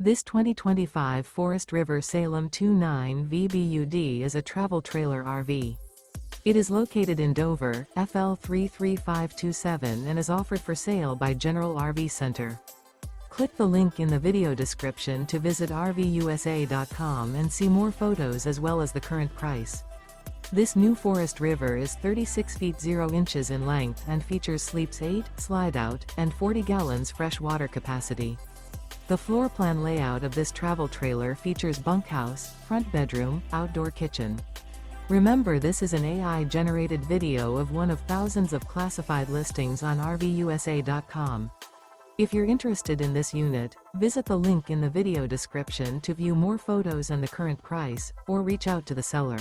This 2025 Forest River Salem 29 VBUD is a travel trailer RV. It is located in Dover, FL 33527 and is offered for sale by General RV Center. Click the link in the video description to visit RVUSA.com and see more photos as well as the current price. This new Forest River is 36 feet 0 inches in length and features sleeps 8, Slideout, and 40 gallons fresh water capacity. The floor plan layout of this travel trailer features bunkhouse, front bedroom, outdoor kitchen. Remember, this is an AI-generated video of one of thousands of classified listings on RVUSA.com. If you're interested in this unit, visit the link in the video description to view more photos and the current price, or reach out to the seller.